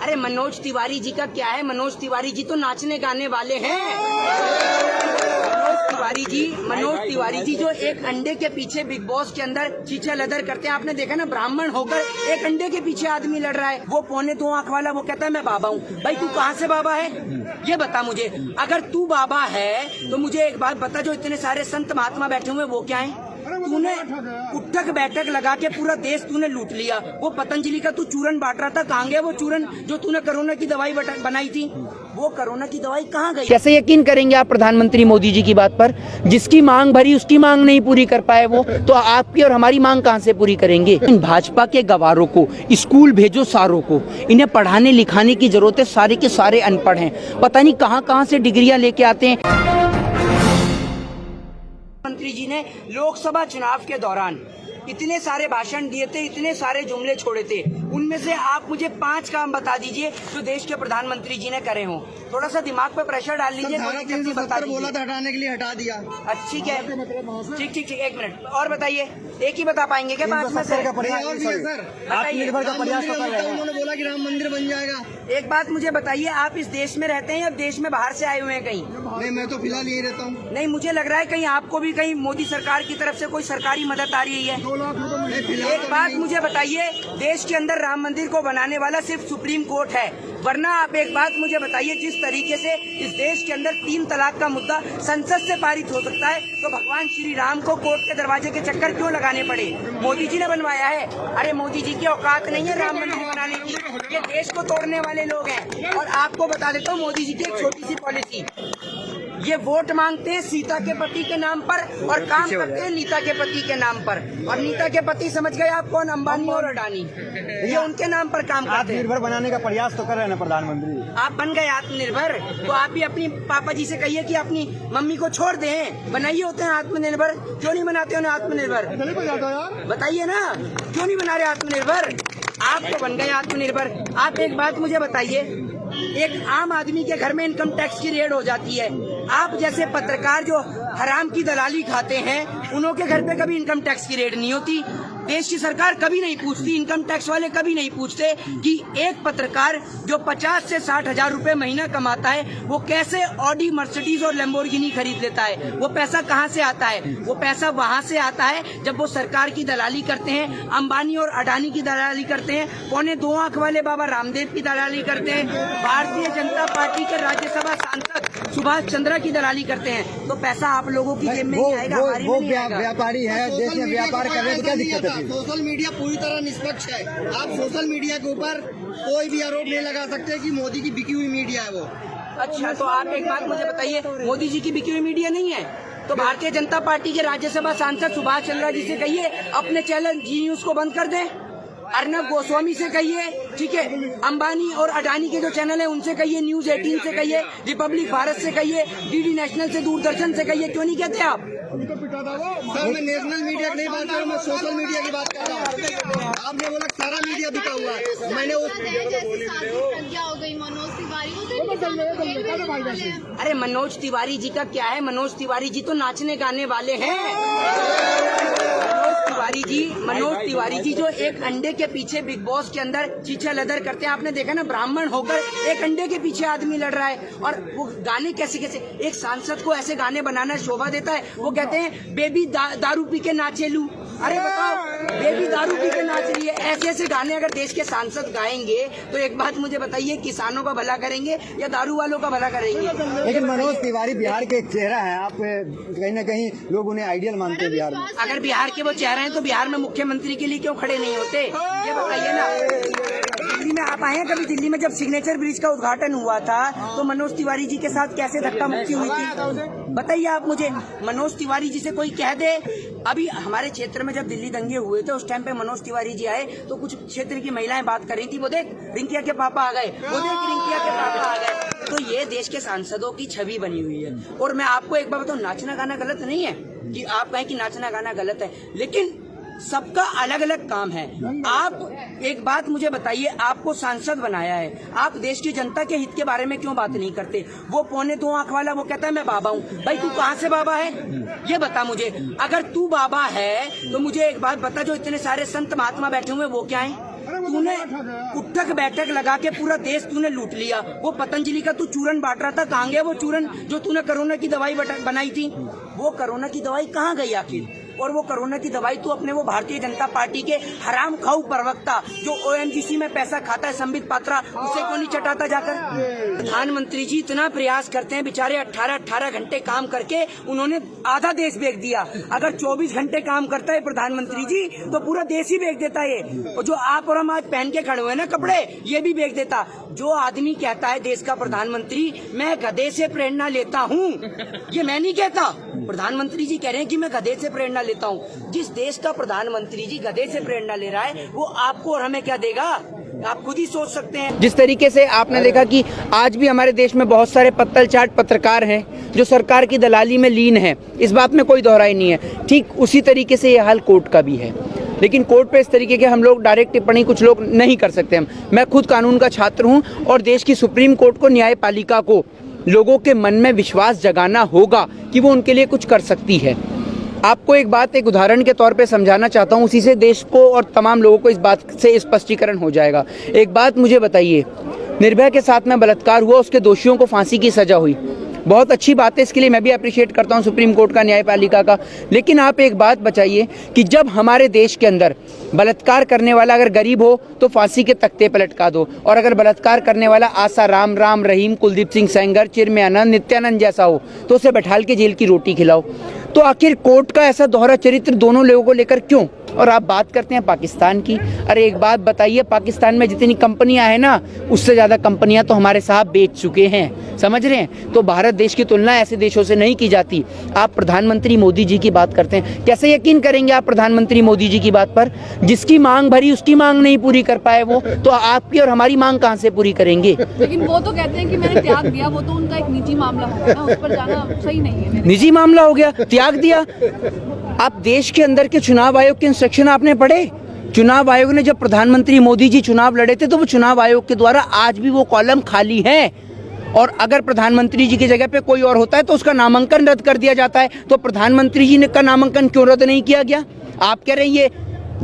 अरे मनोज तिवारी जी का क्या है, मनोज तिवारी जी तो नाचने गाने वाले हैं। मनोज तिवारी जी जो एक अंडे के पीछे बिग बॉस के अंदर चीचा लदर करते हैं, आपने देखा ना, ब्राह्मण होकर एक अंडे के पीछे आदमी लड़ रहा है। वो 2.25 आंख वाला, वो कहता है मैं बाबा हूँ। भाई तू कहाँ से बाबा है, ये बता मुझे। अगर तू बाबा है तो मुझे एक बात बता, जो इतने सारे संत महात्मा बैठे हुए वो क्या है? तूने उठक बैठक लगा के पूरा देश तूने लूट लिया। वो पतंजलि का तू चूरन बांट रहा था, कहाँ गया वो चूरन? जो तूने कोरोना की दवाई बनाई थी, वो कोरोना की दवाई कहाँ गई? कैसे यकीन करेंगे आप प्रधानमंत्री मोदी जी की बात पर? जिसकी मांग भरी उसकी मांग नहीं पूरी कर पाए वो, तो आपकी और हमारी मांग कहाँ से पूरी करेंगे? इन भाजपा के गवारों को स्कूल भेजो सारों को, इन्हें पढ़ाने लिखाने की जरूरत है। सारे के सारे अनपढ़ हैं, पता नहीं कहाँ से डिग्रियां लेके आते हैं। मंत्री जी ने लोकसभा चुनाव के दौरान इतने सारे भाषण दिए थे, इतने सारे जुमले छोड़े थे, उनमें से आप मुझे 5 काम बता दीजिए जो देश के प्रधानमंत्री जी ने करे हों। थोड़ा सा दिमाग पे प्रेशर डाल लीजिए। बता बोला था हटाने के लिए, हटा दिया। अच्छी क्या है, ठीक, 1 मिनट और बताइए। एक ही बता पाएंगे क्या 5 में से? आत्मनिर्भर का प्रयास उन्होंने बोला कि राम मंदिर बन जाएगा। एक बात मुझे बताइए, आप इस देश में रहते हैं या देश में बाहर से आए हुए हैं कहीं? नहीं, मैं तो फिलहाल यही रहता हूँ। नहीं, मुझे लग रहा है कहीं आपको भी कहीं मोदी सरकार की तरफ से कोई सरकारी मदद आ रही है। एक बात मुझे बताइए, देश के अंदर राम मंदिर को बनाने वाला सिर्फ सुप्रीम कोर्ट है, वरना आप एक बात मुझे बताइए, जिस तरीके से इस देश के अंदर 3 तलाक का मुद्दा संसद से पारित हो सकता है, तो भगवान श्री राम को कोर्ट के दरवाजे के चक्कर क्यों लगाने पड़े? मोदी जी ने बनवाया है। अरे मोदी जी की औकात नहीं है राम मंदिर बनाने की, ये देश को तोड़ने वाले लोग हैं। और आपको बता देता हूँ मोदी जी की एक छोटी सी पॉलिसी, ये वोट मांगते हैं सीता के पति के नाम पर और काम करते हैं नीता के पति के नाम पर। और नीता के पति समझ गए आप कौन? अंबानी और अडानी, ये उनके नाम पर काम करते हैं। आत्मनिर्भर बनाने का प्रयास तो कर रहे हैं ना प्रधानमंत्री। आप बन गए आत्मनिर्भर, तो आप भी अपनी पापा जी से कहिए कि अपनी मम्मी को छोड़ दें, बनाइए होते हैं आत्मनिर्भर। क्यों नहीं बनाते उन्हें आत्मनिर्भर? बताइए ना, क्यों नहीं बना रहे आत्मनिर्भर? आप तो बन गए आत्मनिर्भर। आप एक बात मुझे बताइए, एक आम आदमी के घर में इनकम टैक्स की रेड हो जाती है, आप जैसे पत्रकार जो हराम की दलाली खाते हैं, उनके घर पे कभी इनकम टैक्स की रेड नहीं होती। देश की सरकार कभी नहीं पूछती, इनकम टैक्स वाले कभी नहीं पूछते कि एक पत्रकार जो 50 से 60 हजार रुपए महीना कमाता है, वो कैसे ऑडी, मर्सिडीज और लैम्बोर्गिनी खरीद लेता है। वो पैसा कहाँ से आता है? वो पैसा वहाँ से आता है जब वो सरकार की दलाली करते हैं, अंबानी और अडानी की दलाली करते हैं, 2.25 आंख वाले बाबा रामदेव की दलाली करते हैं, भारतीय जनता पार्टी के राज्यसभा सांसद सुभाष चंद्रा की दलाली करते हैं। तो पैसा आप लोगों की जेब में नहीं आएगा, हमारी में नहीं आएगा। व्यापारी है, देश में व्यापार कर रहे हैं, क्या दिक्कत है? सोशल मीडिया पूरी तरह निष्पक्ष है। आप सोशल मीडिया के ऊपर कोई भी आरोप नहीं लगा सकते कि मोदी की बिकी हुई मीडिया है वो। अच्छा, तो आप एक बात मुझे बताइए, मोदी जी की बिकी हुई मीडिया नहीं है तो भारतीय जनता पार्टी के राज्यसभा सांसद सुभाष चंद्रा जी से कहिए अपने चैनल जी न्यूज को बंद कर दें। अर्नब गोस्वामी से कहिए, ठीक है, अंबानी और अडानी के जो चैनल है उनसे कहिए, न्यूज 18 से कहिए, रिपब्लिक भारत से कहिए, डीडी नेशनल से, दूरदर्शन से कहिए। क्यों नहीं कहते आप? सर, मैं नेशनल मीडिया की नहीं बात कर रहा हूँ, मैं सोशल मीडिया की बात कर रहा हूँ। आपने बोला सारा मीडिया बिका हुआ है, मैंने अरे मनोज तिवारी जी का क्या है, मनोज तिवारी जी तो नाचने गाने वाले हैं। मनोज तिवारी जी जो एक अंडे के पीछे बिग बॉस के अंदर चीचा लदर करते हैं, आपने देखा ना, ब्राह्मण होकर एक अंडे के पीछे आदमी लड़ रहा है। और वो गाने कैसे एक सांसद को ऐसे गाने बनाना शोभा देता है। वो कहते हैं बेबी दारू पी के नाचे लू। अरे बताओ, बेबी दारू पी के नाच रही है। ऐसे गाने अगर देश के सांसद गाएंगे तो एक बात मुझे बताइए, किसानों का भला करेंगे या दारू वालों का भला करेंगे? लेकिन मनोज तिवारी बिहार के एक चेहरा है, आप कहीं न कहीं लोग उन्हें आइडियल मानते हैं बिहार में। अगर बिहार के वो चेहरा हैं तो बिहार में मुख्यमंत्री के लिए क्यों खड़े नहीं होते, ये बताइए ना। दिल्ली में आप आए हैं कभी? दिल्ली में जब सिग्नेचर ब्रिज का उद्घाटन हुआ था तो मनोज तिवारी जी के साथ कैसे धक्का मुक्की हुई थी, बताइए आप मुझे। मनोज तिवारी जी से कोई कह दे, अभी हमारे क्षेत्र में जब दिल्ली दंगे हुए थे उस टाइम पे मनोज तिवारी जी आए तो कुछ क्षेत्र की महिलाएं बात कर रही थी, वो देख रिंकिया के पापा आ गए, वो देख रिंकिया के पापा आ गए। तो ये देश के सांसदों की छवि बनी हुई है। और मैं आपको एक बार बताऊं, नाचना गाना गलत नहीं है कि आप कहें कि नाचना गाना गलत है, लेकिन सबका अलग अलग काम है। आप एक बात मुझे बताइए, आपको सांसद बनाया है, आप देश की जनता के हित के बारे में क्यों बात नहीं करते? वो 2.25 आंख वाला वो कहता है मैं बाबा हूँ। भाई तू कहाँ से बाबा है, ये बता मुझे। अगर तू बाबा है तो मुझे एक बात बता, जो इतने सारे संत महात्मा बैठे हुए वो क्या है? तूने उठक बैठक लगा के पूरा देश तूने लूट लिया। वो पतंजलि का तू चूरन बांट रहा था, कहाँ गया वो चूरन जो तूने कोरोना की दवाई बनाई थी? वो कोरोना की दवाई कहाँ गई आखिर? और वो कोरोना की दवाई तू अपने वो भारतीय जनता पार्टी के हराम खाऊ प्रवक्ता जो ONGC में पैसा खाता है संबित पात्रा, उसे क्यों नहीं चटाता जाकर? प्रधानमंत्री जी इतना प्रयास करते हैं, बेचारे 18 घंटे काम करके उन्होंने आधा देश बेच दिया। अगर 24 घंटे काम करता है प्रधानमंत्री जी तो पूरा देश ही बेच देता है। और जो आप और हम आज पहन के खड़े हुए हैं ना कपड़े, ये भी बेच देता। जो आदमी कहता है देश का प्रधानमंत्री मैं गधे से प्रेरणा लेता हूँ, ये मैं नहीं कहता, प्रधानमंत्री जी कह रहे हैं कि मैं गधे से प्रेरणा लेता हूँ। जिस देश का प्रधानमंत्री जी गधे से प्रेरणा ले रहा है वो आपको और हमें क्या देगा, आप खुद ही सोच सकते हैं। जिस तरीके से आपने देखा कि आज भी हमारे देश में बहुत सारे पत्तल चाट पत्रकार हैं जो सरकार की दलाली में लीन है, इस बात में कोई दोहराई नहीं है। ठीक उसी तरीके से ये हाल कोर्ट का भी है, लेकिन कोर्ट पे इस तरीके के हम लोग डायरेक्ट टिप्पणी कुछ लोग नहीं कर सकते। मैं खुद कानून का छात्र हूँ और देश की सुप्रीम कोर्ट को, न्यायपालिका को लोगों के मन में विश्वास जगाना होगा कि वो उनके लिए कुछ कर सकती है। आपको एक बात एक उदाहरण के तौर पे समझाना चाहता हूँ, उसी से देश को और तमाम लोगों को इस बात से स्पष्टीकरण हो जाएगा। एक बात मुझे बताइए, निर्भया के साथ में बलात्कार हुआ, उसके दोषियों को फांसी की सजा हुई, बहुत अच्छी बात है, इसके लिए मैं भी अप्रिशिएट करता हूँ सुप्रीम कोर्ट का, न्यायपालिका का। लेकिन आप एक बात बताइए कि जब हमारे देश के अंदर बलात्कार करने वाला अगर गरीब हो तो फांसी के तख्ते पर लटका दो, और अगर बलात्कार करने वाला आसाराम, राम रहीम, कुलदीप सिंह सेंगर, चिन्मयानंद, नित्यानंद जैसा हो तो उसे बैठाल के जेल की रोटी खिलाओ। तो आखिर कोर्ट का ऐसा दोहरा चरित्र दोनों लोगों को लेकर क्यों? और आप बात करते हैं पाकिस्तान की। अरे एक बात बताइए, पाकिस्तान में जितनी कंपनियां हैं ना, उससे ज़्यादा कंपनियां तो हमारे साहब बेच चुके हैं, समझ रहे हैं? तो भारत देश की तुलना ऐसे देशों से नहीं की जाती। आप प्रधानमंत्री मोदी जी की बात करते हैं, कैसे यकीन करेंगे आप प्रधानमंत्री मोदी जी की बात पर? जिसकी मांग भरी उसकी मांग नहीं पूरी कर पाए वो, तो आपकी और हमारी मांग कहाँ से पूरी करेंगे? लेकिन वो तो कहते हैं कि मैंने त्याग दिया, वो तो उनका एक निजी मामला होगा ना, उस पर जाना सही नहीं है। निजी मामला हो गया, त्याग दिया? आप देश के अंदर के चुनाव आयोग के इंस्ट्रक्शन आपने पढ़े? चुनाव आयोग ने जब प्रधानमंत्री मोदी जी चुनाव लड़े थे तो वो चुनाव आयोग के द्वारा आज भी वो कॉलम खाली है, और अगर प्रधानमंत्री जी की जगह पे कोई और होता है तो उसका नामांकन रद्द कर दिया जाता है। तो प्रधानमंत्री जी ने का नामांकन क्यों रद्द नहीं किया गया? आप कह रहे हैं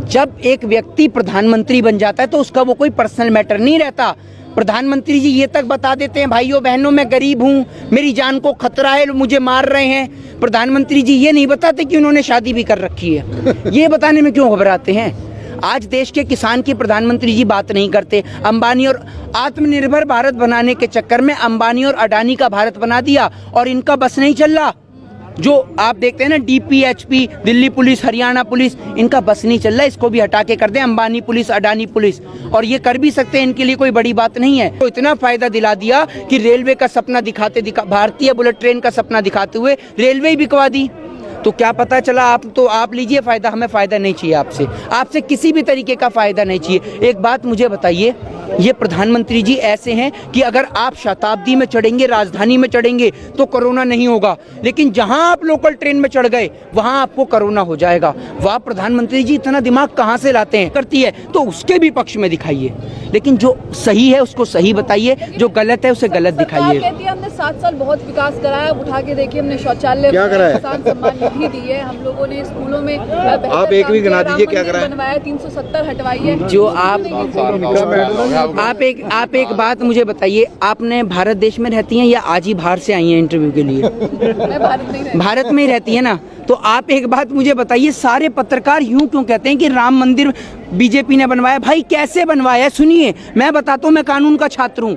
जब एक व्यक्ति प्रधानमंत्री बन जाता है तो उसका वो कोई पर्सनल मैटर नहीं रहता। प्रधानमंत्री जी ये तक बता देते हैं, भाइयों बहनों मैं गरीब हूँ, मेरी जान को खतरा है, मुझे मार रहे हैं। प्रधानमंत्री जी ये नहीं बताते कि उन्होंने शादी भी कर रखी है। ये बताने में क्यों घबराते हैं? आज देश के किसान की प्रधानमंत्री जी बात नहीं करते। अंबानी और आत्मनिर्भर भारत बनाने के चक्कर में अंबानी और अडानी का भारत बना दिया और इनका बस नहीं चल रहा। जो आप देखते हैं ना DPHP, Delhi police, Haryana police, इनका बस नहीं चल रहा, इसको भी हटा के कर दें अंबानी पुलिस, अडानी पुलिस, और ये कर भी सकते हैं, इनके लिए कोई बड़ी बात नहीं है। तो इतना फायदा दिला दिया कि रेलवे का सपना भारतीय बुलेट ट्रेन का सपना दिखाते हुए रेलवे ही बिकवा दी। तो क्या पता चला? आप लीजिए फायदा, हमें फायदा नहीं चाहिए आपसे किसी भी तरीके का फायदा नहीं चाहिए। एक बात मुझे बताइए, ये प्रधानमंत्री जी ऐसे हैं कि अगर आप शताब्दी में चढ़ेंगे, राजधानी में चढ़ेंगे तो कोरोना नहीं होगा, लेकिन जहां आप लोकल ट्रेन में चढ़ गए वहां आपको कोरोना हो जाएगा। वह प्रधानमंत्री जी इतना दिमाग कहां से लाते हैं? करती है तो उसके भी पक्ष में दिखाइए, लेकिन जो सही है उसको सही बताइए, जो गलत है उसे गलत दिखाइए। हमने 7 साल बहुत विकास कराया, उठा के देखिए हमने शौचालय, किसान सम्मान निधि दी है, हम लोगों ने स्कूलों में आप एक भी गिना दीजिए क्या कराया? बनवाया, 370 हटवाई है। जो आप एक बात मुझे बताइए, आपने भारत देश में रहती हैं या आज ही बाहर से आई हैं इंटरव्यू के लिए? मैं भारत में ही रहती है ना, तो आप एक बात मुझे बताइए, सारे पत्रकार यूं क्यों कहते हैं कि राम मंदिर बीजेपी ने बनवाया? भाई कैसे बनवाया? सुनिए, मैं बताता हूँ, मैं कानून का छात्र हूँ।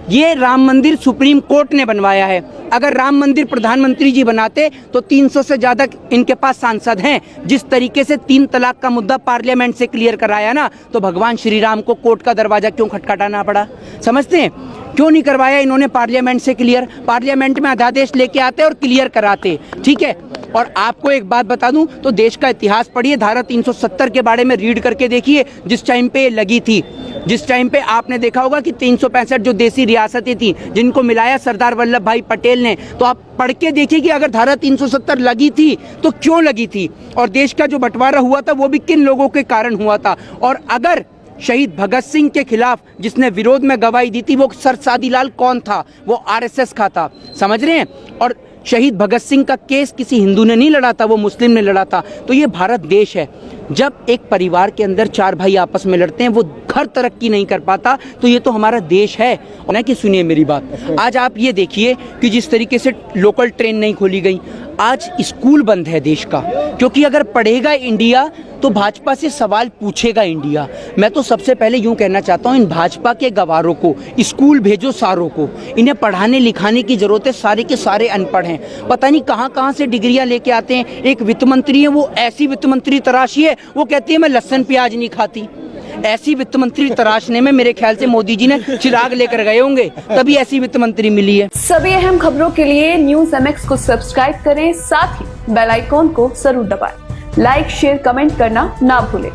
ये राम मंदिर सुप्रीम कोर्ट ने बनवाया है। अगर राम मंदिर प्रधानमंत्री जी बनाते तो 300 से ज्यादा इनके पास सांसद हैं। जिस तरीके से 3 तलाक का मुद्दा पार्लियामेंट से क्लियर कराया ना, तो भगवान श्री राम को कोर्ट का दरवाजा क्यों खटखटाना पड़ा? समझते हैं क्यों नहीं करवाया इन्होंने पार्लियामेंट से क्लियर? पार्लियामेंट में अध्यादेश लेके आते और क्लियर कराते, ठीक है। और आपको एक बात बता दूं, तो देश का इतिहास पढ़िए, धारा 370 के बारे में रीड करके देखिए। जिस टाइम पे लगी थी, जिस टाइम पे आपने देखा होगा कि 365 जो देसी रियासतें थी जिनको मिलाया सरदार वल्लभ भाई पटेल ने, तो आप पढ़ के देखिए कि अगर धारा 370 लगी थी तो क्यों लगी थी, और देश का जो बंटवारा हुआ था वो भी किन लोगों के कारण हुआ था। और अगर शहीद भगत सिंह के खिलाफ जिसने विरोध में गवाही दी थी वो सर सादीलाल कौन था? वो RSS का था, समझ रहे हैं। और शहीद भगत सिंह का केस किसी हिंदू ने नहीं लड़ा था, वो मुस्लिम ने लड़ा था। तो ये भारत देश है, जब एक परिवार के अंदर 4 भाई आपस में लड़ते हैं, वो घर तरक्की नहीं कर पाता, तो ये तो हमारा देश है ना। कि सुनिए मेरी बात, आज आप ये देखिए कि जिस तरीके से लोकल ट्रेन नहीं खोली गई, आज स्कूल बंद है देश का, क्योंकि अगर पढ़ेगा इंडिया तो भाजपा से सवाल पूछेगा इंडिया। मैं तो सबसे पहले यूं कहना चाहता हूं, इन भाजपा के गवारों को स्कूल भेजो सारों को, इन्हें पढ़ाने लिखाने की जरूरत है। सारे के सारे अनपढ़ हैं, पता नहीं कहां कहां से डिग्रियां लेके आते हैं। एक वित्त मंत्री है, वो ऐसी वित्त मंत्री तराशी है, वो कहती है मैं लहसुन प्याज नहीं खाती। ऐसी वित्त मंत्री तराशने में मेरे ख्याल से मोदी जी ने चिराग लेकर गए होंगे, तभी ऐसी वित्त मंत्री मिली है। सभी अहम खबरों के लिए न्यूज़ MX को सब्सक्राइब करें, साथ ही बेल आइकॉन को जरूर दबाएं। लाइक, शेयर, कमेंट करना ना भूलें।